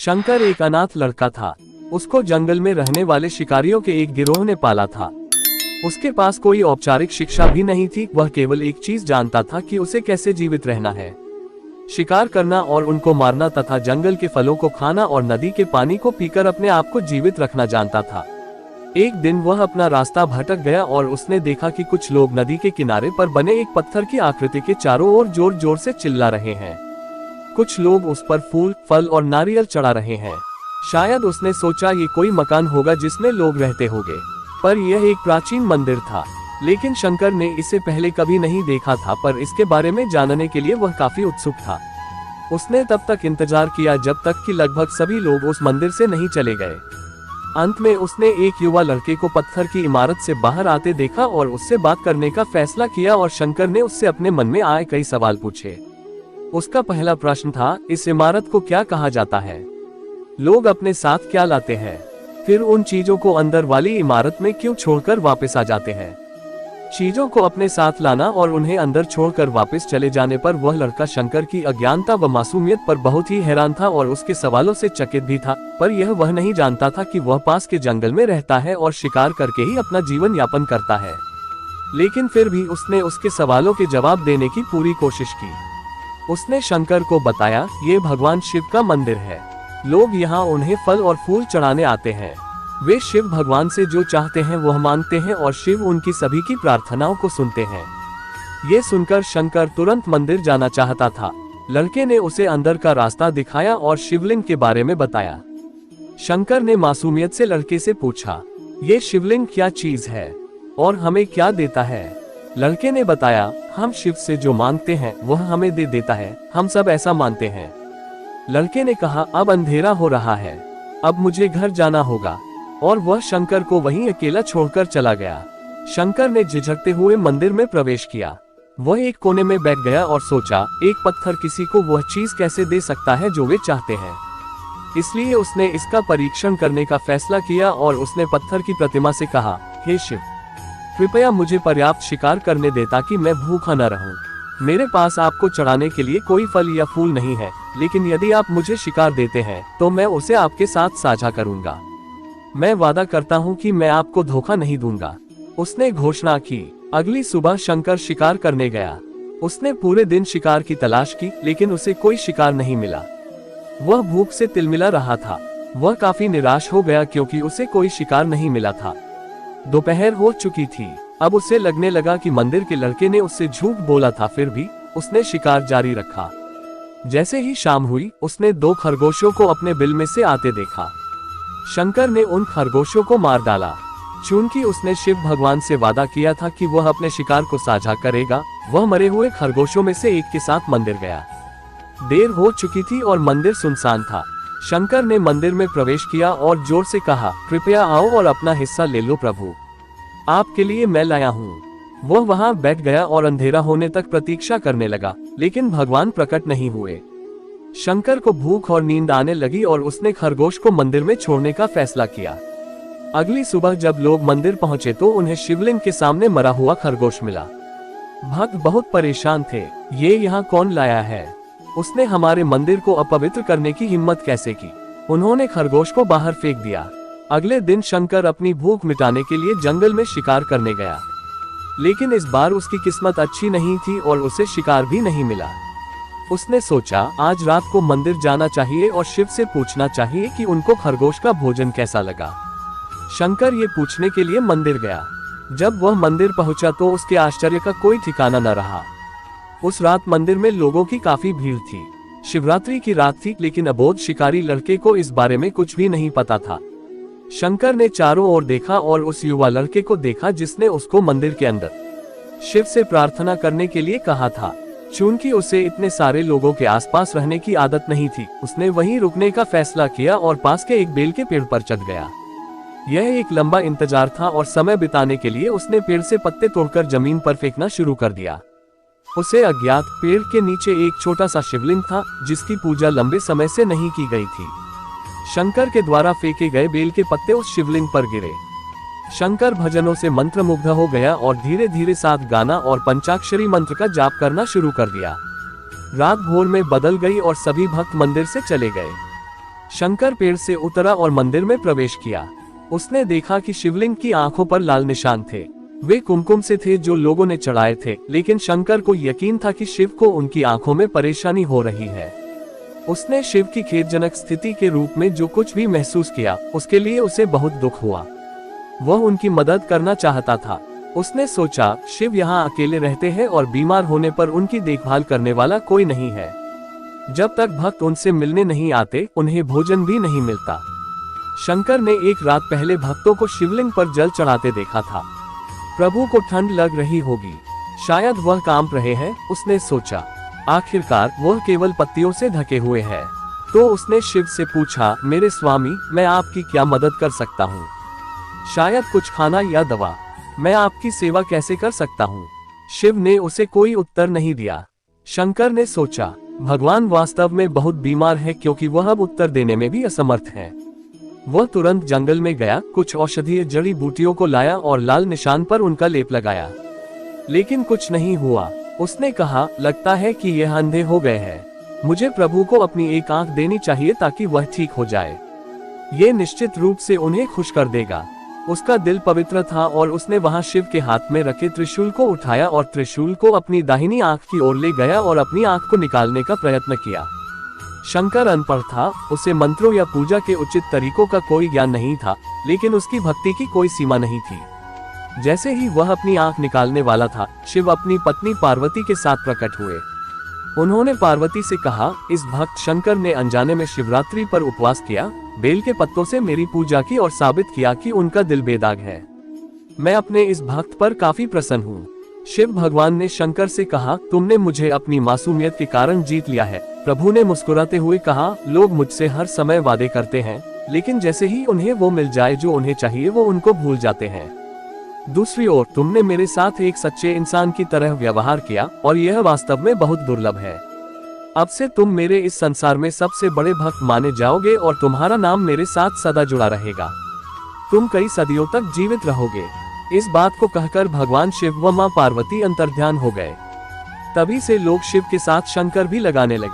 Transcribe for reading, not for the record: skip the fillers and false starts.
शंकर एक अनाथ लड़का था। उसको जंगल में रहने वाले शिकारियों के एक गिरोह ने पाला था। उसके पास कोई औपचारिक शिक्षा भी नहीं थी। वह केवल एक चीज जानता था कि उसे कैसे जीवित रहना है, शिकार करना और उनको मारना तथा जंगल के फलों को खाना और नदी के पानी को पीकर अपने आप को जीवित रखना जानता था। एक दिन वह अपना रास्ता भटक गया और उसने देखा कि कुछ लोग नदी के किनारे पर बने एक पत्थर की आकृति के चारों ओर जोर जोर से चिल्ला रहे हैं। कुछ लोग उस पर फूल, फल और नारियल चढ़ा रहे हैं। शायद उसने सोचा ये कोई मकान होगा जिसमें लोग रहते होंगे, पर यह एक प्राचीन मंदिर था। लेकिन शंकर ने इसे पहले कभी नहीं देखा था, पर इसके बारे में जानने के लिए वह काफी उत्सुक था। उसने तब तक इंतजार किया जब तक कि लगभग सभी लोग उस मंदिर से नहीं चले गए। अंत में उसने एक युवा लड़के को पत्थर की इमारत से बाहर आते देखा और उससे बात करने का फैसला किया और शंकर ने उससे अपने मन में आए कई सवाल पूछे। उसका पहला प्रश्न था, इस इमारत को क्या कहा जाता है? लोग अपने साथ क्या लाते हैं? फिर उन चीजों को अंदर वाली इमारत में क्यों छोड़कर वापस आ जाते हैं? चीजों को अपने साथ लाना और उन्हें अंदर छोड़कर वापस चले जाने पर वह लड़का शंकर की अज्ञानता व मासूमियत पर बहुत ही हैरान था और उसके सवालों से चकित भी था। पर यह वह नहीं जानता था कि वह पास के जंगल में रहता है और शिकार करके ही अपना जीवन यापन करता है। लेकिन फिर भी उसने उसके सवालों के जवाब देने की पूरी कोशिश की। उसने शंकर को बताया, ये भगवान शिव का मंदिर है। लोग यहाँ उन्हें फल और फूल चढ़ाने आते हैं। वे शिव भगवान से जो चाहते हैं वह मांगते हैं और शिव उनकी सभी की प्रार्थनाओं को सुनते हैं। ये सुनकर शंकर तुरंत मंदिर जाना चाहता था। लड़के ने उसे अंदर का रास्ता दिखाया और शिवलिंग के बारे में बताया। शंकर ने मासूमियत से लड़के से पूछा, ये शिवलिंग क्या चीज है और हमें क्या देता है? लड़के ने बताया, हम शिव से जो मांगते हैं वह हमें दे देता है। हम सब ऐसा मानते हैं। लड़के ने कहा, अब अंधेरा हो रहा है, अब मुझे घर जाना होगा। और वह शंकर को वहीं अकेला छोड़कर चला गया। शंकर ने झिझकते हुए मंदिर में प्रवेश किया। वह एक कोने में बैठ गया और सोचा, एक पत्थर किसी को वह चीज कैसे दे सकता है जो वे चाहते हैं। इसलिए उसने इसका परीक्षण करने का फैसला किया और उसने पत्थर की प्रतिमा से कहा, हे शिव, कृपया मुझे पर्याप्त शिकार करने दे ताकि मैं भूखा न रहूं। मेरे पास आपको चढ़ाने के लिए कोई फल या फूल नहीं है, लेकिन यदि आप मुझे शिकार देते हैं तो मैं उसे आपके साथ साझा करूंगा। मैं वादा करता हूं कि मैं आपको धोखा नहीं दूंगा। उसने घोषणा की। अगली सुबह शंकर शिकार करने गया। उसने पूरे दिन शिकार की तलाश की, लेकिन उसे कोई शिकार नहीं मिला। वह भूख से तिलमिला रहा था। वह काफी निराश हो गया क्योंकि उसे कोई शिकार नहीं मिला था। दोपहर हो चुकी थी। अब उसे लगने लगा कि मंदिर के लड़के ने उससे झूठ बोला था, फिर भी उसने शिकार जारी रखा। जैसे ही शाम हुई, उसने 2 खरगोशों को अपने बिल में से आते देखा। शंकर ने उन खरगोशों को मार डाला। चूंकि उसने शिव भगवान से वादा किया था कि वह अपने शिकार को साझा करेगा, वह मरे हुए खरगोशों में से एक के साथ मंदिर गया। देर हो चुकी थी और मंदिर सुनसान था। शंकर ने मंदिर में प्रवेश किया और जोर से कहा, कृपया आओ और अपना हिस्सा ले लो प्रभु, आपके लिए मैं लाया हूँ। वह वहां बैठ गया और अंधेरा होने तक प्रतीक्षा करने लगा, लेकिन भगवान प्रकट नहीं हुए। शंकर को भूख और नींद आने लगी और उसने खरगोश को मंदिर में छोड़ने का फैसला किया। अगली सुबह जब लोग मंदिर पहुंचे तो उन्हें शिवलिंग के सामने मरा हुआ खरगोश मिला। भक्त बहुत परेशान थे। ये यहाँ कौन लाया है? उसने हमारे मंदिर को अपवित्र करने की हिम्मत कैसे की? उन्होंने खरगोश को बाहर फेंक दिया। अगले दिन शंकर अपनी भूख मिटाने के लिए जंगल में शिकार करने गया, लेकिन इस बार उसकी किस्मत अच्छी नहीं थी और उसे शिकार भी नहीं मिला। उसने सोचा, आज रात को मंदिर जाना चाहिए और शिव से पूछना चाहिए कि उनको खरगोश का भोजन कैसा लगा। शंकर ये पूछने के लिए मंदिर गया। जब वह मंदिर पहुंचा तो उसके आश्चर्य का कोई ठिकाना न रहा। उस रात मंदिर में लोगों की काफी भीड़ थी। शिवरात्रि की रात थी, लेकिन अबोध शिकारी लड़के को इस बारे में कुछ भी नहीं पता था। शंकर ने चारों ओर देखा और उस युवा लड़के को देखा जिसने उसको मंदिर के अंदर शिव से प्रार्थना करने के लिए कहा था। चूंकि उसे इतने सारे लोगों के आसपास रहने की आदत नहीं थी, उसने वहीं रुकने का फैसला किया और पास के एक बेल के पेड़ पर चढ़ गया। यह एक लंबा इंतजार था और समय बिताने के लिए उसने पेड़ से पत्ते तोड़कर जमीन पर फेंकना शुरू कर दिया। उसे अज्ञात पेड़ के नीचे एक छोटा सा शिवलिंग था जिसकी पूजा लंबे समय से नहीं की गई थी। शंकर के द्वारा फेंके गए बेल के पत्ते उस शिवलिंग पर गिरे। शंकर भजनों से मंत्रमुग्ध हो गया और धीरे धीरे साथ गाना और पंचाक्षरी मंत्र का जाप करना शुरू कर दिया। रात भोर में बदल गई और सभी भक्त मंदिर से चले गए। शंकर पेड़ से उतरा और मंदिर में प्रवेश किया। उसने देखा कि शिवलिंग की आंखों पर लाल निशान थे। वे कुमकुम से थे जो लोगों ने चढ़ाए थे, लेकिन शंकर को यकीन था कि शिव को उनकी आंखों में परेशानी हो रही है। उसने शिव की खेदजनक स्थिति के रूप में जो कुछ भी महसूस किया, उसके लिए उसे बहुत दुख हुआ। वह उनकी मदद करना चाहता था। उसने सोचा, शिव यहाँ अकेले रहते हैं और बीमार होने पर उनकी देखभाल करने वाला कोई नहीं है। जब तक भक्त उनसे मिलने नहीं आते, उन्हें भोजन भी नहीं मिलता। शंकर ने एक रात पहले भक्तों को शिवलिंग पर जल चढ़ाते देखा था। प्रभु को ठंड लग रही होगी, शायद वह कांप रहे हैं, उसने सोचा। आखिरकार वह केवल पत्तियों से ढके हुए हैं। तो उसने शिव से पूछा, मेरे स्वामी, मैं आपकी क्या मदद कर सकता हूँ? शायद कुछ खाना या दवा। मैं आपकी सेवा कैसे कर सकता हूँ? शिव ने उसे कोई उत्तर नहीं दिया। शंकर ने सोचा, भगवान वास्तव में बहुत बीमार है, क्योंकि वह अब उत्तर देने में भी असमर्थ है। वह तुरंत जंगल में गया, कुछ औषधीय जड़ी बूटियों को लाया और लाल निशान पर उनका लेप लगाया, लेकिन कुछ नहीं हुआ। उसने कहा, लगता है कि यह अंधे हो गए हैं। मुझे प्रभु को अपनी एक आंख देनी चाहिए ताकि वह ठीक हो जाए। ये निश्चित रूप से उन्हें खुश कर देगा। उसका दिल पवित्र था और उसने वहां शिव के हाथ में रखे त्रिशूल को उठाया और त्रिशूल को अपनी दाहिनी आंख की ओर ले गया और अपनी आंख को निकालने का प्रयत्न किया। शंकर अनपढ़ था, उसे मंत्रों या पूजा के उचित तरीकों का कोई ज्ञान नहीं था, लेकिन उसकी भक्ति की कोई सीमा नहीं थी। जैसे ही वह अपनी आंख निकालने वाला था, शिव अपनी पत्नी पार्वती के साथ प्रकट हुए। उन्होंने पार्वती से कहा, इस भक्त शंकर ने अनजाने में शिवरात्रि पर उपवास किया, बेल के पत्तों से मेरी पूजा की और साबित किया कि उनका दिल बेदाग है। मैं अपने इस भक्त पर काफी प्रसन्न हूँ। शिव भगवान ने शंकर से कहा, तुमने मुझे अपनी मासूमियत के कारण जीत लिया है। प्रभु ने मुस्कुराते हुए कहा, लोग मुझसे हर समय वादे करते हैं, लेकिन जैसे ही उन्हें वो मिल जाए जो उन्हें चाहिए, वो उनको भूल जाते हैं। दूसरी ओर तुमने मेरे साथ एक सच्चे इंसान की तरह व्यवहार किया और यह वास्तव में बहुत दुर्लभ है। अब से तुम मेरे इस संसार में सबसे बड़े भक्त माने जाओगे और तुम्हारा नाम मेरे साथ सदा जुड़ा रहेगा। तुम कई सदियों तक जीवित रहोगे। इस बात को कहकर भगवान शिव व मां पार्वती अंतर्ध्यान हो गए। तभी से लोग शिव के साथ शंकर भी लगाने लगे।